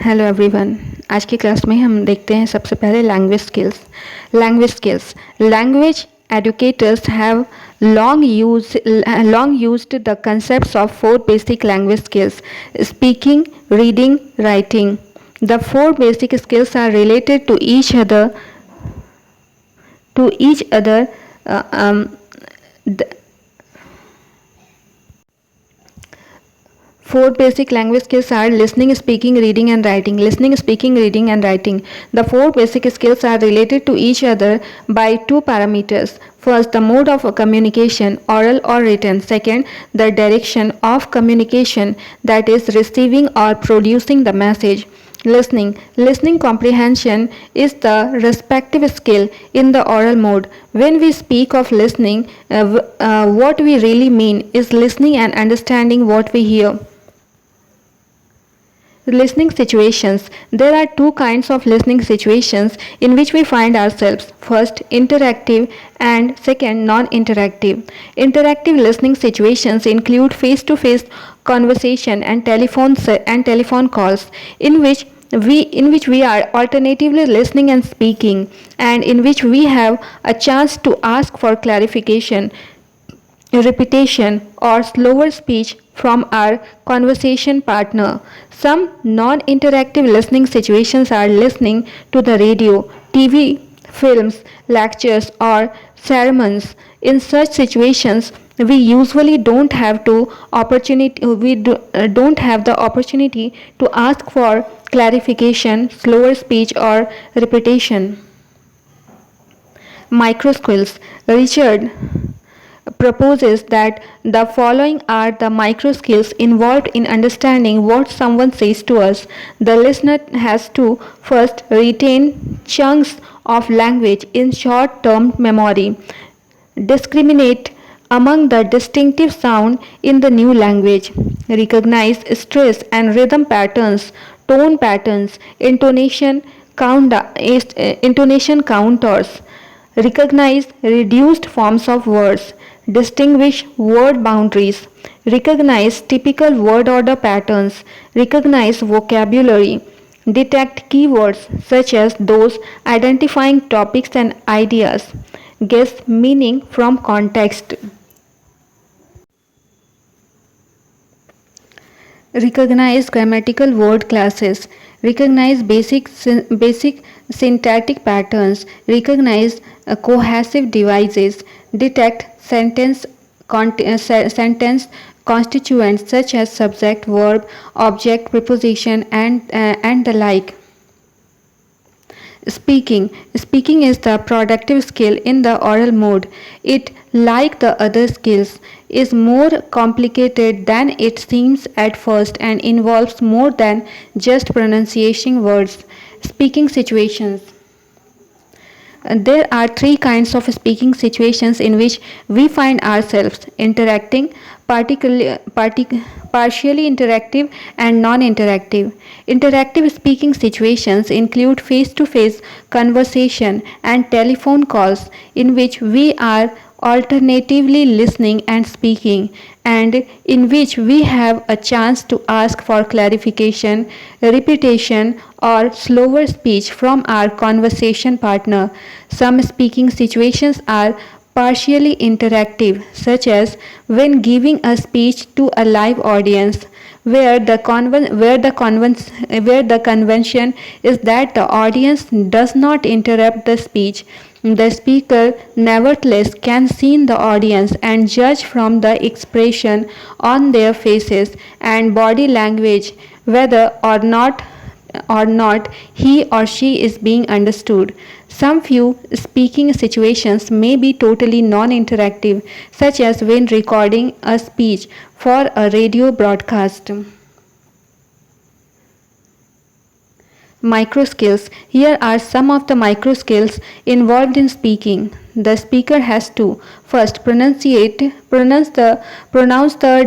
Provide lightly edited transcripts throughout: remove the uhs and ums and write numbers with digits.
Hello everyone. आज की class में हम देखते हैं सबसे पहले language skills. Language educators have long used the concepts of four basic language skills: speaking, reading, writing. The four basic skills are related to each other. uh, um, the, Four basic language skills are listening, speaking, reading, and writing. Listening, speaking, reading, and writing. The four basic skills are related to each other by two parameters. First, the mode of communication, oral or written. Second, the direction of communication, that is, receiving or producing the message. Listening comprehension is the respective skill in the oral mode. When we speak of listening, what we really mean is listening and understanding what we hear. Listening situations. There are two kinds of listening situations in which we find ourselves. First, interactive, and second, non-interactive. Interactive listening situations include face-to-face conversation and telephone calls in which we are alternatively listening and speaking, and in which we have a chance to ask for clarification, repetition, or slower speech from our conversation partner. Some non interactive listening situations are listening to the radio, TV, films, lectures, or sermons. In such situations, we usually don't have don't have the opportunity to ask for clarification, slower speech, or repetition. Micro skills. Richard proposes that the following are the micro skills involved in understanding what someone says to us. The listener has to first retain chunks of language in short term memory, discriminate among the distinctive sound in the new language, recognize stress and rhythm patterns, tone patterns, intonation counters, recognize reduced forms of words, distinguish word boundaries, recognize typical word order patterns, recognize vocabulary, detect keywords such as those identifying topics and ideas, guess meaning from context. Recognize grammatical word classes, recognize basic syntactic patterns, recognize cohesive devices, detect sentence constituents such as subject, verb, object, preposition, and the like. Speaking is the productive skill in the oral mode. It, like the other skills, is more complicated than it seems at first and involves more than just pronunciation words. Speaking situations. There are three kinds of speaking situations in which we find ourselves: interacting, partially interactive, and non-interactive. Interactive speaking situations include face-to-face conversation and telephone calls in which we are alternatively listening and speaking, and in which we have a chance to ask for clarification, repetition, or slower speech from our conversation partner. Some speaking situations are partially interactive, such as when giving a speech to a live audience, where the convention is that the audience does not interrupt the speech. The speaker nevertheless can see the audience and judge from the expression on their faces and body language whether or not he or she is being understood. Some few speaking situations may be totally non-interactive, such as when recording a speech for a radio broadcast. Micro skills. Here are some of the micro skills involved in speaking. The speaker has to first pronounce the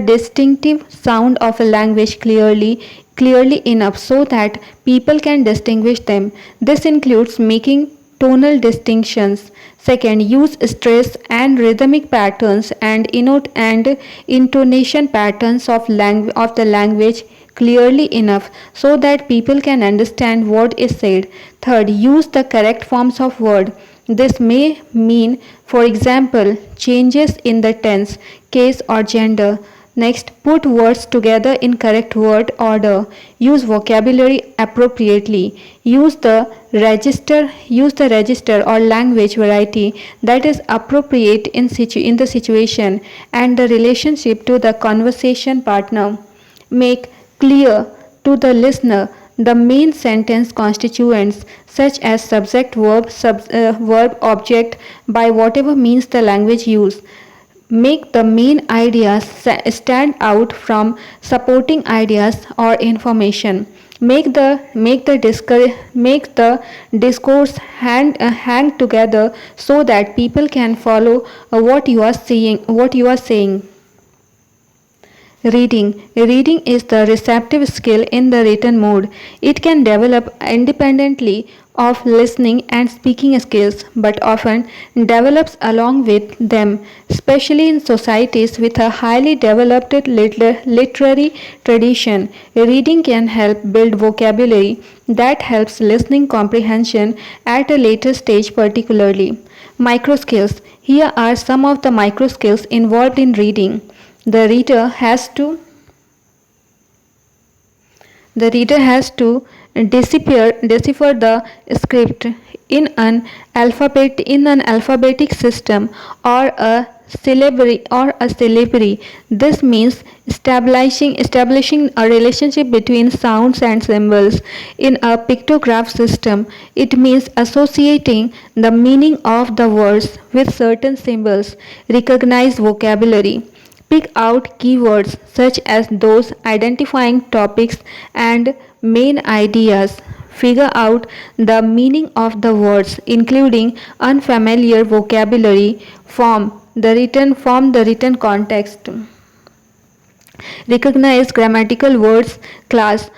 distinctive sound of a language clearly enough so that people can distinguish them. This includes making tonal distinctions. Second, use stress and rhythmic patterns and intonation patterns of the language clearly enough so that people can understand what is said. Third, use the correct forms of word. This may mean, for example, changes in the tense, case, or gender. Next, put words together in correct word order. Use vocabulary appropriately. Use the register or language variety that is appropriate in the situation and the relationship to the conversation partner. Make clear to the listener the main sentence constituents such as subject, verb, object by whatever means the language use. Make the main ideas stand out from supporting ideas or information. Make the discourse hang together so that people can follow what you are saying. Reading. Reading is the receptive skill in the written mode. It can develop independently of listening and speaking skills, but often develops along with them, especially in societies with a highly developed literary tradition. Reading can help build vocabulary that helps listening comprehension at a later stage, particularly. Micro skills. Here are some of the micro skills involved in reading. The reader has to decipher the script in an alphabetic system or a syllabary. This means establishing a relationship between sounds and symbols. In a pictograph system, it means associating the meaning of the words with certain symbols. Recognize vocabulary. Pick out keywords such as those identifying topics and main ideas. Figure out the meaning of the words, including unfamiliar vocabulary, form the written context. Recognize grammatical words, class,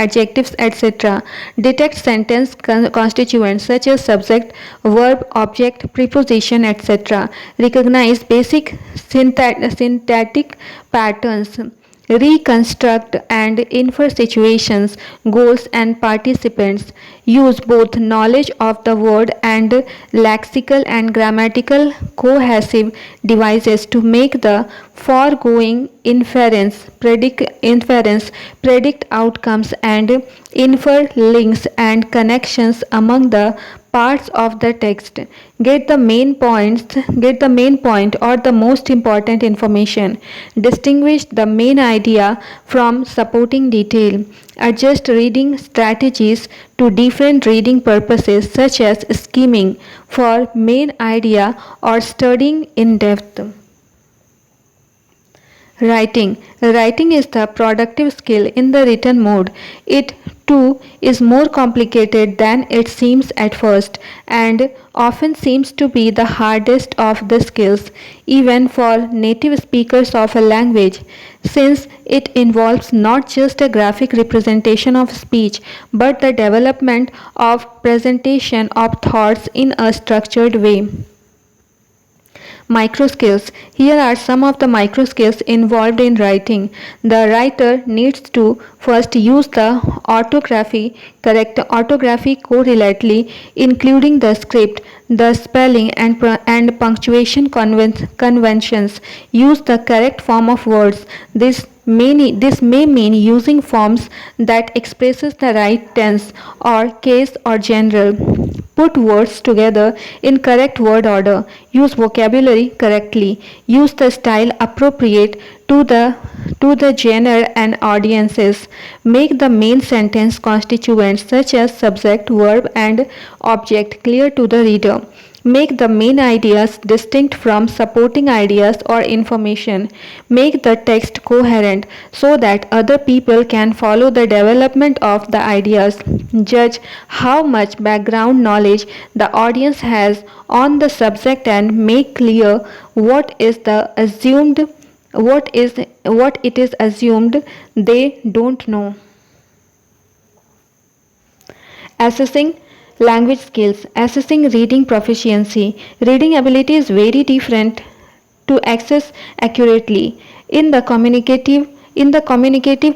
adjectives, etc. Detect sentence constituents such as subject, verb, object, preposition, etc. Recognize basic syntactic patterns. Reconstruct and infer situations, goals, and participants. Use both knowledge of the word and lexical and grammatical cohesive devices to make the foregoing predict outcomes, and infer links and connections among the parts of the text. Get the main point or the most important information. Distinguish the main idea from supporting detail. Adjust reading strategies to different reading purposes such as skimming for main idea or studying in depth. Writing. Writing is the productive skill in the written mode. It too is more complicated than it seems at first and often seems to be the hardest of the skills, even for native speakers of a language, since it involves not just a graphic representation of speech but the development of presentation of thoughts in a structured way. Micro skills. Here are some of the micro skills involved in writing. The writer needs to first use the correct orthography correlately, including the script, the spelling and punctuation conventions. Use the correct form of words. This may mean using forms that expresses the right tense or case or general. Put words together in correct word order. Use vocabulary correctly. Use the style appropriate to the genre and audiences. Make the main sentence constituents such as subject, verb, and object clear to the reader. Make the main ideas distinct from supporting ideas or information. Make the text coherent so that other people can follow the development of the ideas. Judge how much background knowledge the audience has on the subject and make clear what it is assumed they don't know. Assessing language skills. Assessing reading proficiency. Reading ability is very different to access accurately. In the communicative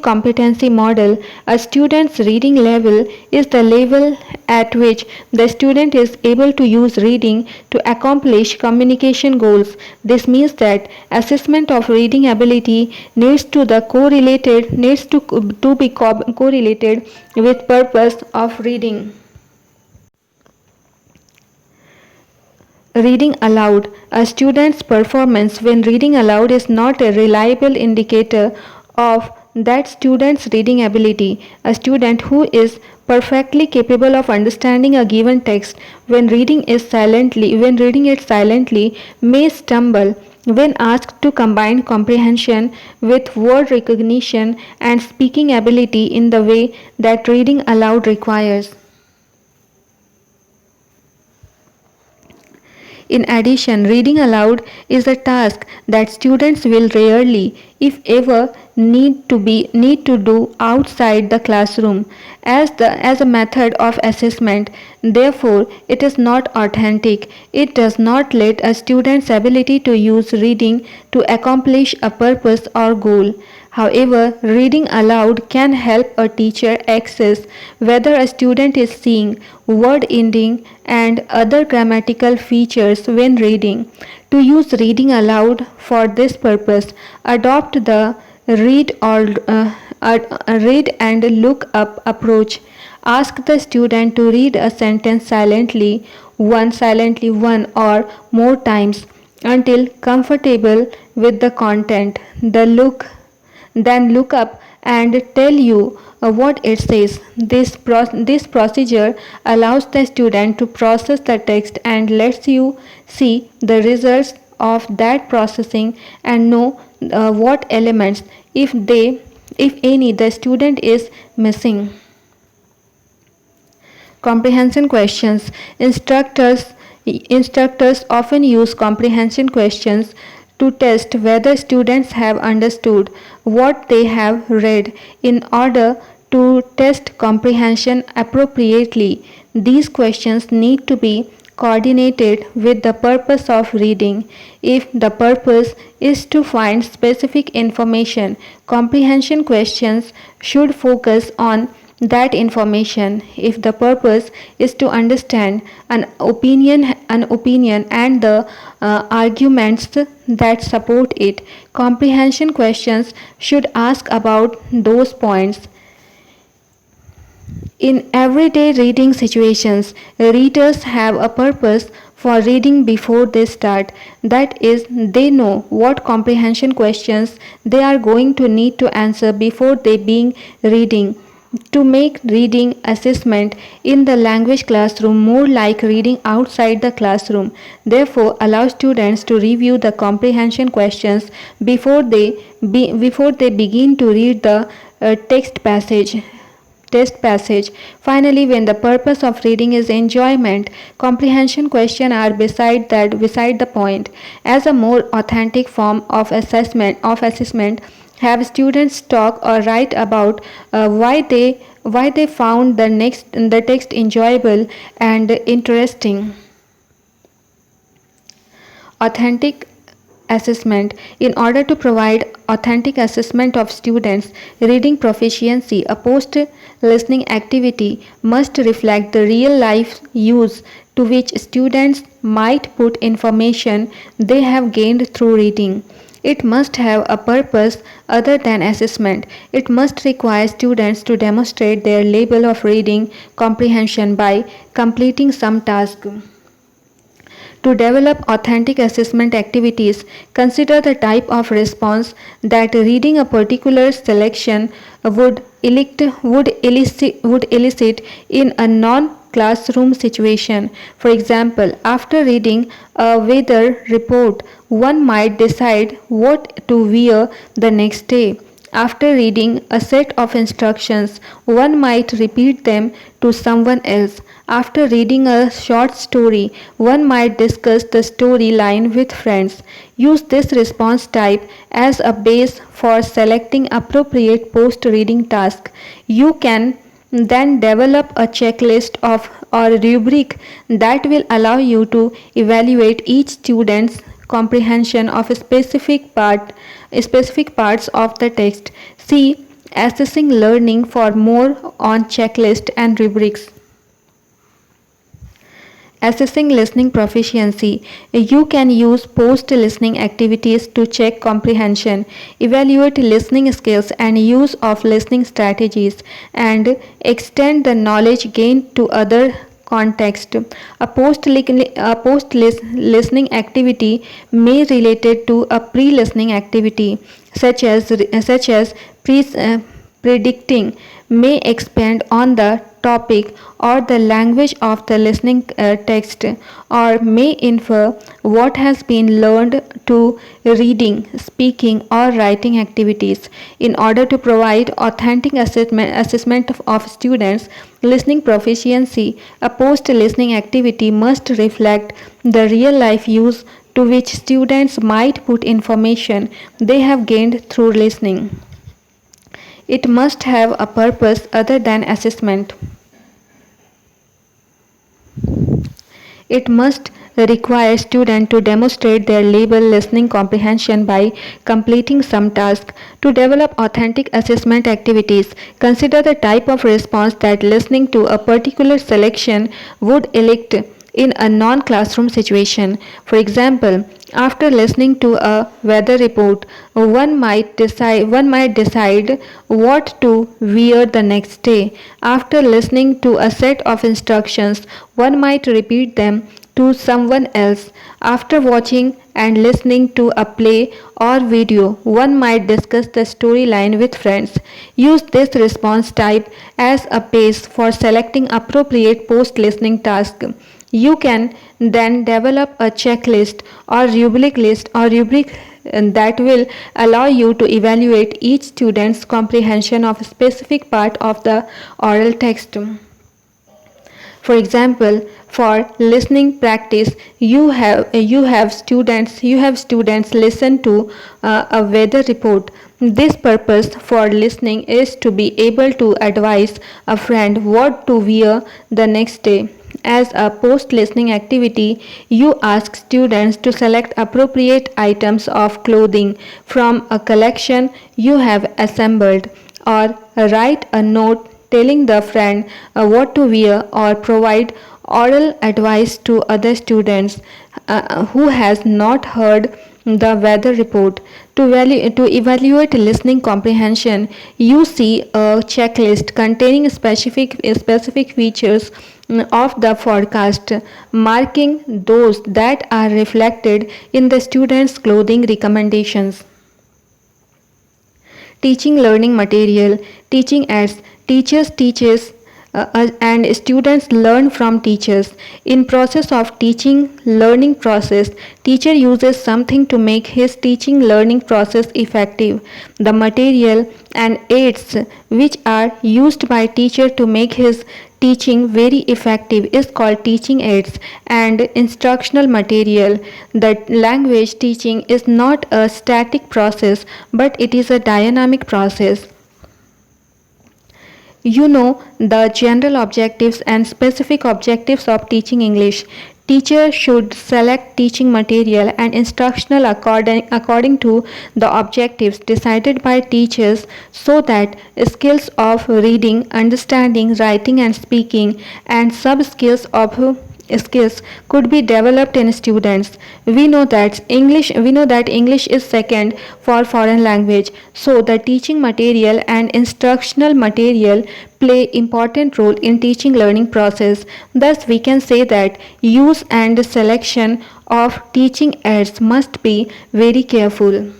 competency model, a student's reading level is the level at which the student is able to use reading to accomplish communication goals. This means that assessment of reading ability needs to be correlated with purpose of reading. Reading aloud. A student's performance when reading aloud is not a reliable indicator of that student's reading ability. A student who is perfectly capable of understanding a given text when reading it silently may stumble when asked to combine comprehension with word recognition and speaking ability in the way that reading aloud requires. In addition, reading aloud is a task that students will rarely, if ever, need to do outside the classroom as a method of assessment. Therefore, it is not authentic. It does not let a student's ability to use reading to accomplish a purpose or goal. However, reading aloud can help a teacher assess whether a student is seeing word ending and other grammatical features when reading. To use reading aloud for this purpose, adopt the read and look up approach. Ask the student to read a sentence silently one or more times until comfortable with the content. Then look up and tell you what it says. This procedure allows the student to process the text and lets you see the results of that processing and know what elements, if any, the student is missing. Comprehension questions. Instructors often use comprehension questions to test whether students have understood what they have read. In order to test comprehension appropriately, these questions need to be coordinated with the purpose of reading. If the purpose is to find specific information, comprehension questions should focus on that information. If the purpose is to understand an opinion and the arguments that support it, comprehension questions should ask about those points. In everyday reading situations, readers have a purpose for reading before they start. That is, they know what comprehension questions they are going to need to answer before they begin reading. To make reading assessment in the language classroom more like reading outside the classroom, therefore allow students to review the comprehension questions before they begin to read the test passage. Finally, when the purpose of reading is enjoyment, comprehension questions are beside the point. As a more authentic form of assessment, have students talk or write about why they found the text enjoyable and interesting. Authentic assessment. In order to provide authentic assessment of students' reading proficiency, a post listening activity must reflect the real life use to which students might put information they have gained through reading. It must have a purpose other than assessment. It must require students to demonstrate their level of reading comprehension by completing some task. To develop authentic assessment activities, consider the type of response that reading a particular selection would elicit in a non-classroom situation. For example, after reading a weather report, one might decide what to wear the next day. After reading a set of instructions, one might repeat them to someone else. After reading a short story, one might discuss the storyline with friends. Use this response type as a base for selecting appropriate post-reading tasks. You can then develop a checklist or rubric that will allow you to evaluate each student's comprehension of specific parts of the text. C. Assessing learning for more on checklist and rubrics. Assessing listening proficiency. You can use post listening activities to check comprehension, evaluate listening skills and use of listening strategies, and extend the knowledge gained to other context. A post listening activity may related to a pre listening activity, such as predicting, may expand on the topic or the language of the listening text, or may infer what has been learned to reading, speaking, or writing activities. In order to provide authentic assessment of students' listening proficiency, a post listening activity must reflect the real life use to which students might put information they have gained through listening. It must have a purpose other than assessment. It must require students to demonstrate their label listening comprehension by completing some task. To develop authentic assessment activities, consider the type of response that listening to a particular selection would elicit in a non-classroom situation. For example, after listening to a weather report, one might decide what to wear the next day. After listening to a set of instructions, one might repeat them to someone else. After watching and listening to a play or video, one might discuss the storyline with friends. Use this response type as a base for selecting appropriate post-listening tasks. You can then develop a checklist or rubric that will allow you to evaluate each student's comprehension of a specific part of the oral text. For example, for listening practice, you have students listen to a weather report. This purpose for listening is to be able to advise a friend what to wear the next day. As a post-listening activity, you ask students to select appropriate items of clothing from a collection you have assembled, or write a note telling the friend what to wear, or provide oral advice to other students who has not heard the weather report. To evaluate listening comprehension, you see a checklist containing specific features of the forecast, marking those that are reflected in the student's clothing recommendations. Teaching learning material. Teaching aids. Teachers teaches and students learn from teachers. In process of teaching learning process, teacher uses something to make his teaching learning process effective. The material and aids which are used by teacher to make his teaching very effective is called teaching aids and instructional material. The language teaching is not a static process, but it is a dynamic process. You know the general objectives and specific objectives of teaching English. Teacher should select teaching material and instructional according to the objectives decided by teachers, so that skills of reading, understanding, writing and speaking, and sub skills could be developed in students. We know that English is second for foreign language, so the teaching material and instructional material play important role in teaching learning process. Thus we can say that use and selection of teaching aids must be very careful.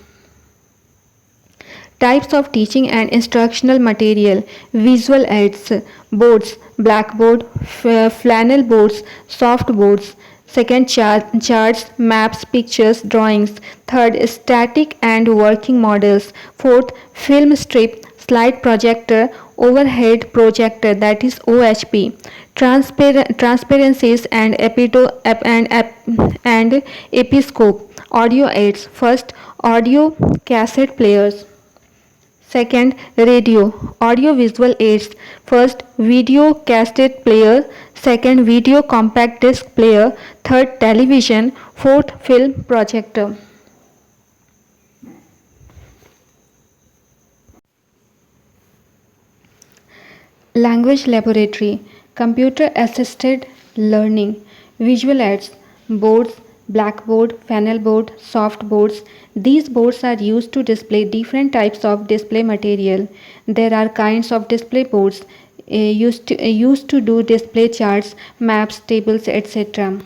Types of teaching and instructional material. Visual aids. Boards, blackboard, flannel boards, soft boards. Second, charts, maps, pictures, drawings. Third, static and working models. Fourth, film strip, slide projector, overhead projector, that is OHP. Transparencies and episcope. Audio aids. First, audio cassette players. Second, radio, audio visual aids. First, video cassette player. Second, video compact disc player. Third, television. Fourth, film projector. Language laboratory, computer assisted learning, visual aids, boards, blackboard, funnel board, soft boards. These boards are used to display different types of display material. There are kinds of display boards used to do display charts, maps, tables, etc.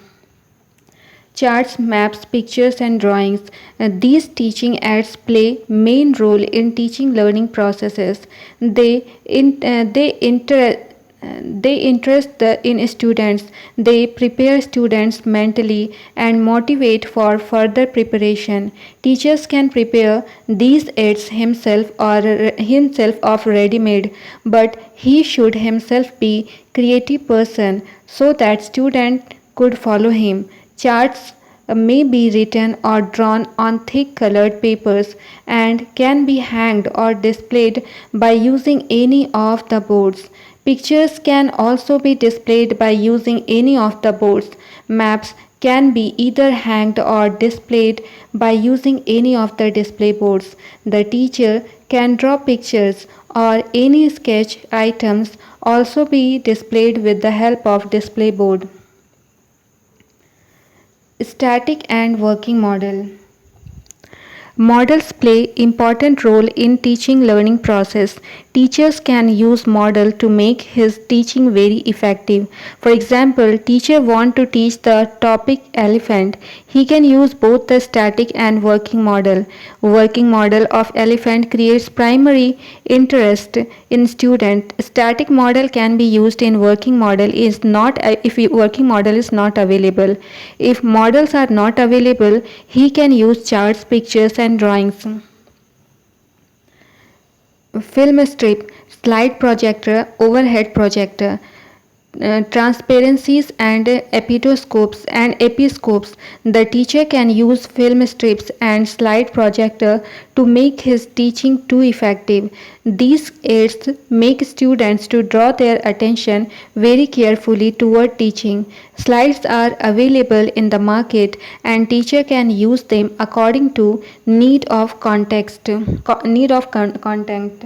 Charts, maps, pictures and drawings. These teaching aids play main role in teaching learning processes. They in, they inter they interest in students. They prepare students mentally and motivate for further preparation. Teachers can prepare these aids himself of ready-made, but he should himself be creative person so that student could follow him. Charts may be written or drawn on thick colored papers and can be hanged or displayed by using any of the boards. Pictures can also be displayed by using any of the boards. Maps can be either hanged or displayed by using any of the display boards. The teacher can draw pictures or any sketch items also be displayed with the help of display board. Static and working model. Models play important role in teaching learning process. Teachers can use model to make his teaching very effective. For example, teacher want to teach the topic elephant. He can use both the static and working model. Working model of elephant creates primary interest in student. Static model can be used in working model is not if working model is not available. If models are not available, he can use charts, pictures and drawings. Film strip, slide projector, overhead projector. Transparencies and episcopes. The teacher can use film strips and slide projector to make his teaching too effective. These aids make students to draw their attention very carefully toward teaching. Slides are available in the market and teacher can use them according to need of context. Content.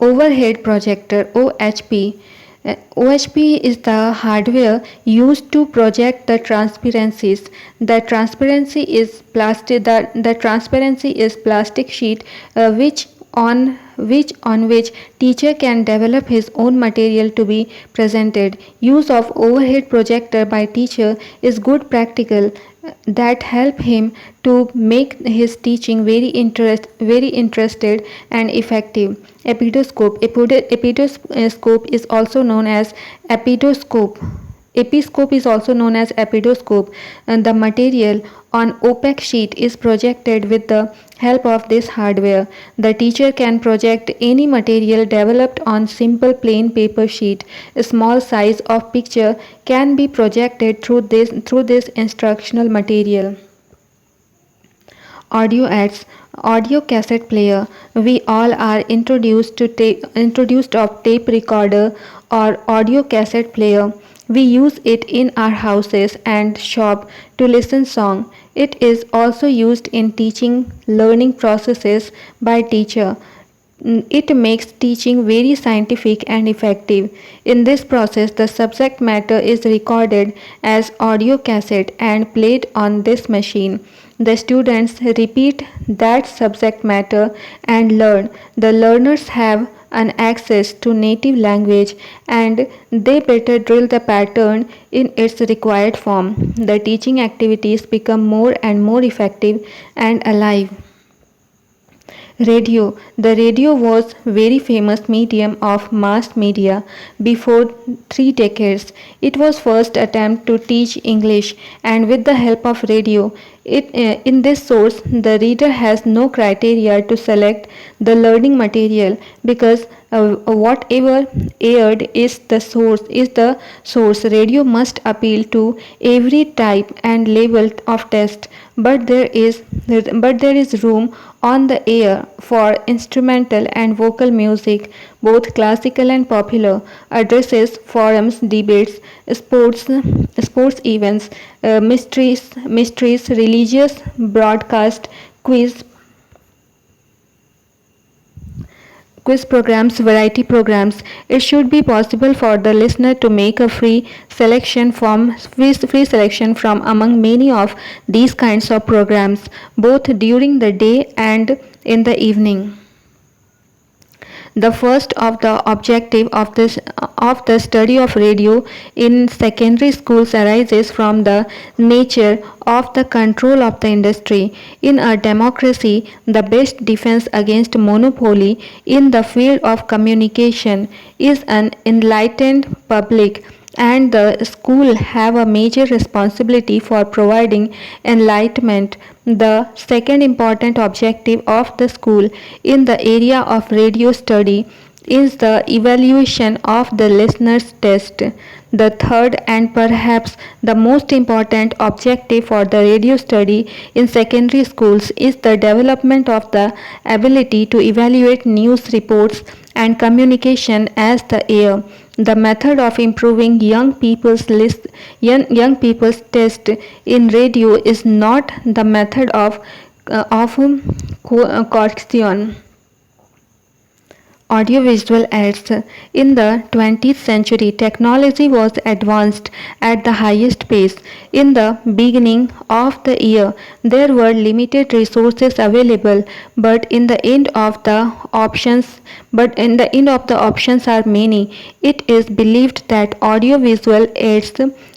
Overhead projector OHP. OHP is the hardware used to project the transparencies. The transparency is plastic sheet which teacher can develop his own material to be presented. Use of overhead projector by teacher is good practical that help him to make his teaching very interested and effective. Epidoscope is also known as epidoscope. Episcope is also known as epidoscope, and the material on opaque sheet is projected with the help of this hardware. The teacher can project any material developed on simple plain paper sheet. A small size of picture can be projected through this instructional material. Audio aids, audio cassette player. We all are introduced of tape recorder or audio cassette player. We use it in our houses and shop to listen song. It is also used in teaching learning processes by teacher. It makes teaching very scientific and effective. In this process, the subject matter is recorded as audio cassette and played on this machine. The students repeat that subject matter and learn. The learners have an access to native language and they better drill the pattern in its required form. The teaching activities become more and more effective and alive. Radio. The radio was very famous medium of mass media before 3 decades. It was first attempt to teach English and with the help of radio. In this source, the reader has no criteria to select the learning material because whatever aired is the source. Radio must appeal to every type and level of test, but there is room on the air for instrumental and vocal music, both classical and popular, addresses, forums, debates, sports events, mysteries, religious broadcast, quiz programs, variety programs. It should be possible for the listener to make a free selection from among many of these kinds of programs, both during the day and in the evening. The first of the objective of the study of radio in secondary schools arises from the nature of the control of the industry. In a democracy, the best defense against monopoly in the field of communication is an enlightened public, and the school have a major responsibility for providing enlightenment. The second important objective of the school in the area of radio study is the evaluation of the listener's test. The third and perhaps the most important objective for the radio study in secondary schools is the development of the ability to evaluate news reports and communication as the air. The method of improving young people's test in radio is not the method of coercion. Audiovisual ads. In the 20th century, technology was advanced at the highest pace. In the beginning of the year, there were limited resources available, but in the end of the options are many. It is believed that audiovisual ads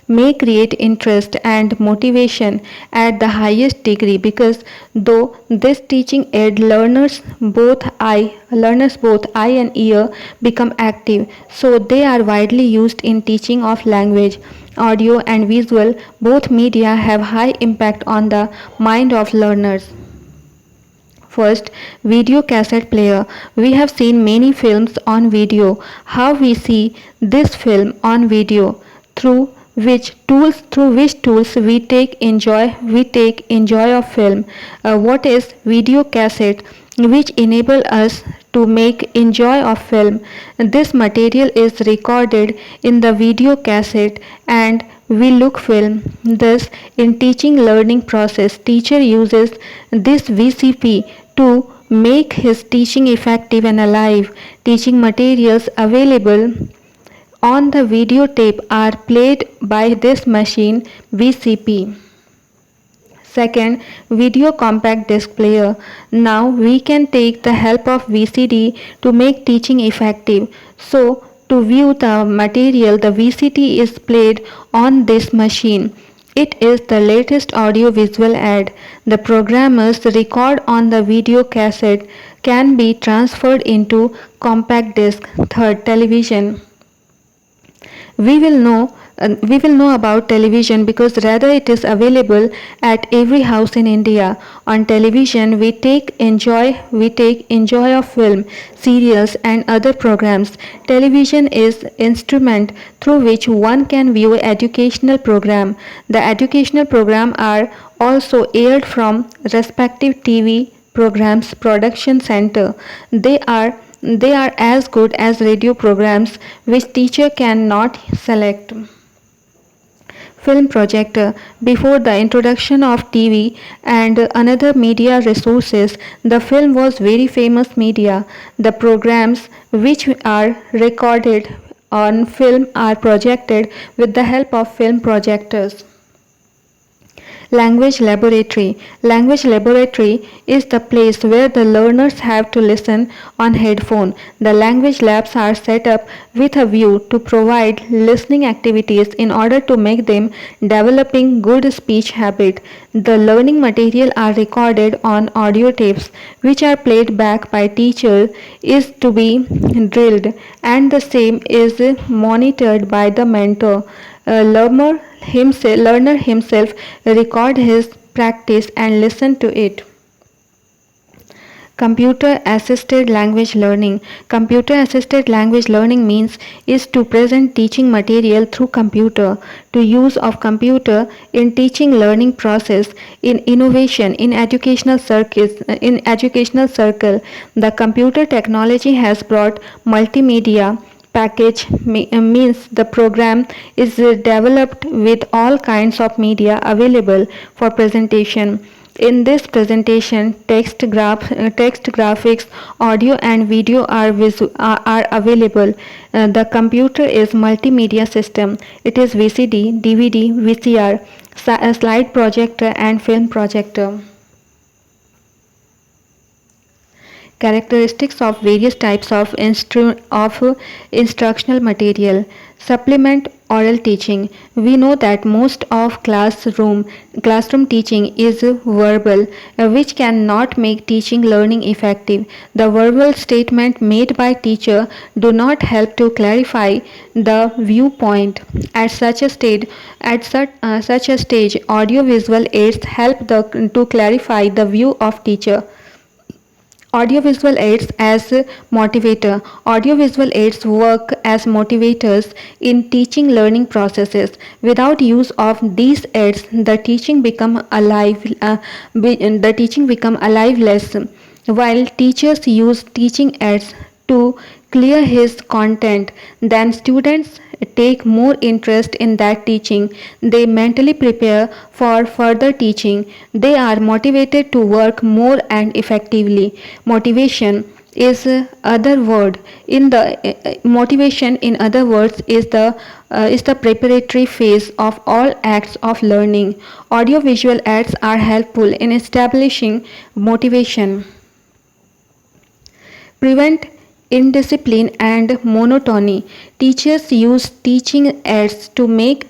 may create interest and motivation at the highest degree, because though this teaching aid learners both eye and ear become active, so they are widely used in teaching of language. Audio and visual, both media, have high impact on the mind of learners. First, video cassette player. We have seen many films on video. How we see this film on video? Through which tools we take enjoy of film. What is video cassette? Which enable us to make enjoy of film. This material is recorded in the video cassette and we look film. Thus, in teaching learning process, teacher uses this VCP to make his teaching effective and alive. Teaching materials available on the videotape are played by this machine VCP. Second, video compact disc player. Now we can take the help of VCD to make teaching effective. So, to view the material, the VCD is played on this machine. It is the latest audio visual ad. The programmers record on the video cassette can be transferred into compact disc. Third, television. We will know about television because rather it is available at every house in India. On television, we take enjoy of film, serials, and other programs. Television is instrument through which one can view educational program. The educational program are also aired from respective TV programs production center. They are as good as radio programs which teacher cannot select. Film projector. Before the introduction of TV and another media resources, the film was very famous media. The programs which are recorded on film are projected with the help of film projectors. Language laboratory. Language laboratory is the place where the learners have to listen on headphone. The language labs are set up with a view to provide listening activities in order to make them developing good speech habit. The learning material are recorded on audio tapes which are played back by teacher is to be drilled, and the same is monitored by the mentor. Learner himself record his practice and listen to it. Computer assisted language learning. Computer assisted language learning means is to present teaching material through computer, to use of computer in teaching learning process, in innovation, in educational circle. The computer technology has brought multimedia package means the program is developed with all kinds of media available for presentation. In this presentation, text, graphics, audio, and video are available. The computer is multimedia system. It is VCD, DVD, VCR, slide projector, and film projector. Characteristics of various types of instructional material. Supplement oral teaching. We know that most of classroom teaching is verbal, which cannot make teaching learning effective. The verbal statement made by teacher do not help to clarify the viewpoint. Such a stage, audio visual aids help to clarify the view of teacher. Audiovisual aids as motivator. Audiovisual aids work as motivators in teaching learning processes. Without use of these aids, the teaching become alive. The teaching become aliveless. While teachers use teaching aids to clear his content, then students take more interest in that teaching. They mentally prepare for further teaching. They are motivated to work more and effectively. Motivation is other word in the motivation in other words is the preparatory phase of all acts of learning. Audio visual aids are helpful in establishing motivation. Prevent indiscipline and monotony. Teachers use teaching aids to make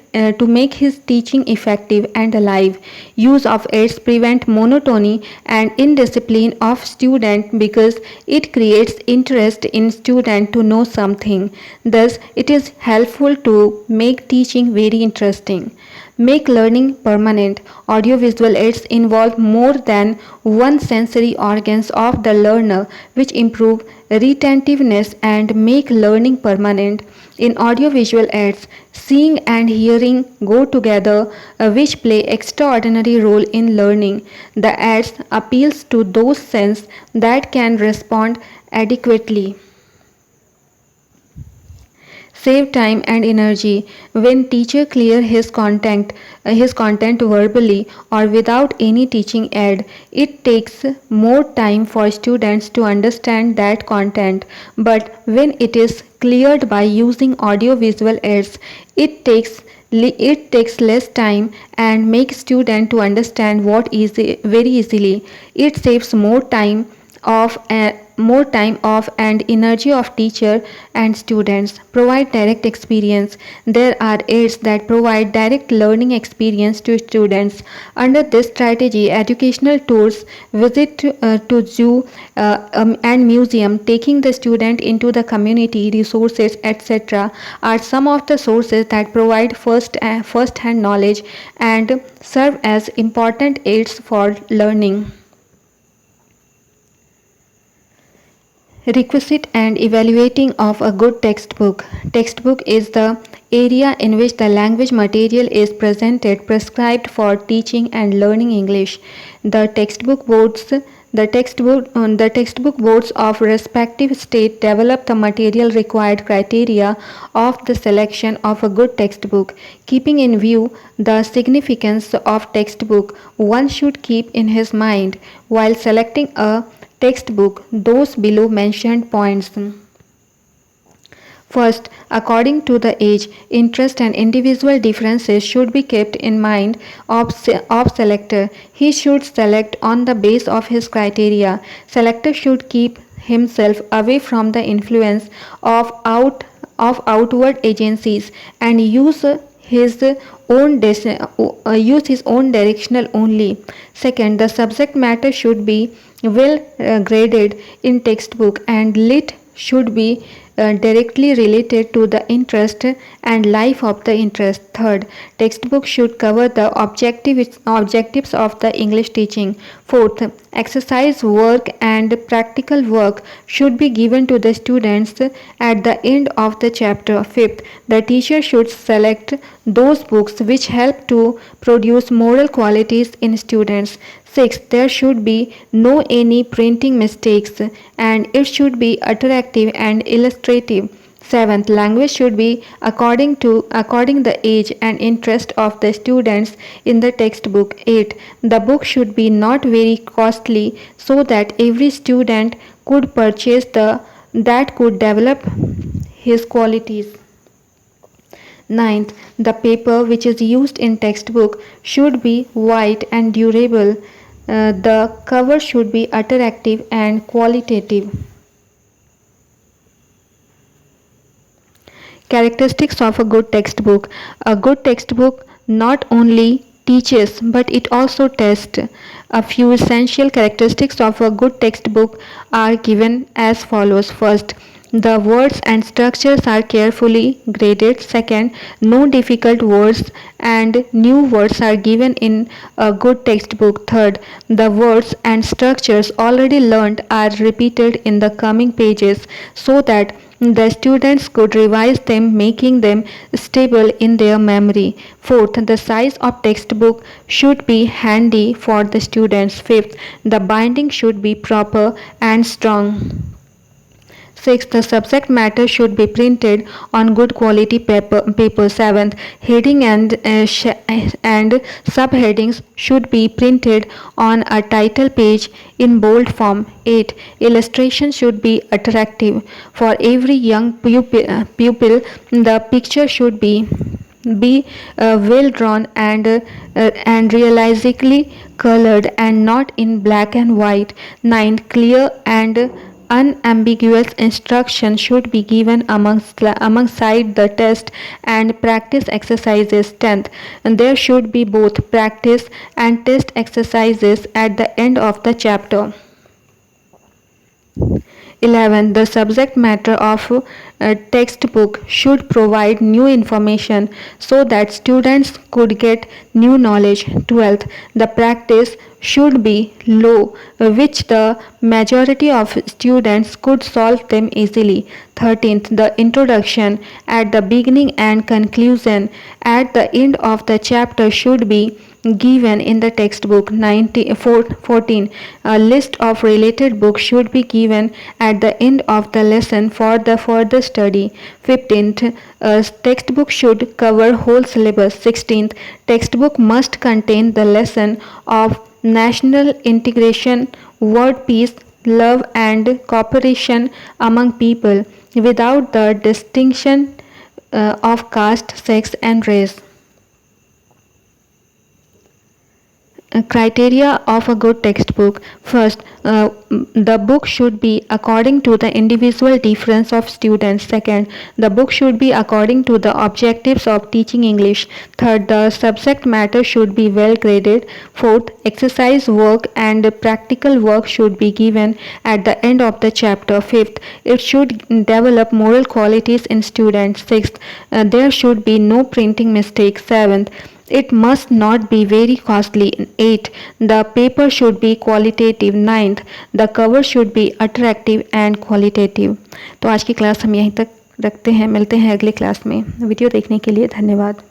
his teaching effective and alive. Use of aids prevent monotony and indiscipline of student because it creates interest in student to know something. Thus, it is helpful to make teaching very interesting. Make learning permanent. Audiovisual aids involve more than one sensory organs of the learner, which improve retentiveness and make learning permanent. In audiovisual aids, seeing and hearing go together, which play extraordinary role in learning. The aids appeals to those senses that can respond adequately. Save time and energy. When teacher clear his content verbally or without any teaching aid, it takes more time for students to understand that content. But when it is cleared by using audio visual aids, it takes less time and makes student to understand what is very easily. It saves more time off and energy of teacher and students. Provide direct experience. There are aids that provide direct learning experience to students. Under this strategy, educational tours, visit to zoo and museum, taking the student into the community resources, etc., are some of the sources that provide first-hand knowledge and serve as important aids for learning. Requisite and evaluating of a good textbook. Textbook is the area in which the language material is prescribed for teaching and learning English. The textbook boards of respective state develop the material required criteria of the selection of a good textbook. Keeping in view the significance of textbook, one should keep in his mind while selecting a textbook those below mentioned points. First, according to the age, interest and individual differences should be kept in mind of selector. He should select on the base of his criteria. Selector should keep himself away from the influence of outward agencies and use his own directional only. Second, the subject matter should be well graded in textbook and lit should be directly related to the interest and life of the interest. Third, textbook should cover the objectives of the English teaching. Fourth, exercise work and practical work should be given to the students at the end of the chapter. Fifth, the teacher should select those books which help to produce moral qualities in students. Sixth, there should be no any printing mistakes and it should be attractive and illustrative. Seventh, language should be according the age and interest of the students in the textbook. Eight, the book should be not very costly so that every student could purchase that could develop his qualities. Ninth, the paper which is used in textbook should be white and durable. The cover should be attractive and qualitative. Characteristics of a good textbook. A good textbook not only teaches but it also tests. A few essential characteristics of a good textbook are given as follows. First, the words and structures are carefully graded. Second, no difficult words and new words are given in a good textbook. Third, the words and structures already learned are repeated in the coming pages so that the students could revise them, making them stable in their memory. Fourth, the size of textbook should be handy for the students. Fifth, the binding should be proper and strong. Sixth, the subject matter should be printed on good quality paper. Seventh, heading and subheadings should be printed on a title page in bold form. 8. Illustration should be attractive. For every young pupil the picture should be well drawn and realistically colored and not in black and white. 9. Clear and unambiguous instruction should be given alongside the test and practice exercises. 10th, there should be both practice and test exercises at the end of the chapter. 11. The subject matter of a textbook should provide new information so that students could get new knowledge. 12th, the practice should be low, which the majority of students could solve them easily. 13th, the introduction at the beginning and conclusion at the end of the chapter should be given in the textbook. 14. A list of related books should be given at the end of the lesson for the further study. 15th, a textbook should cover whole syllabus. 16th, textbook must contain the lesson of national integration, world peace, love and cooperation among people without the distinction of caste, sex and race. Criteria of a good textbook. First, the book should be according to the individual difference of students. Second, the book should be according to the objectives of teaching English. Third, the subject matter should be well graded. Fourth, exercise work and practical work should be given at the end of the chapter. Fifth, it should develop moral qualities in students. Sixth, there should be no printing mistakes. Seventh, it must not be very costly. 8. The paper should be qualitative. 9th, the cover should be attractive and qualitative. तो आज की class हम यहीं तक रखते हैं, मिलते हैं अगली क्लास में। वीडियो देखने के लिए धन्यवाद।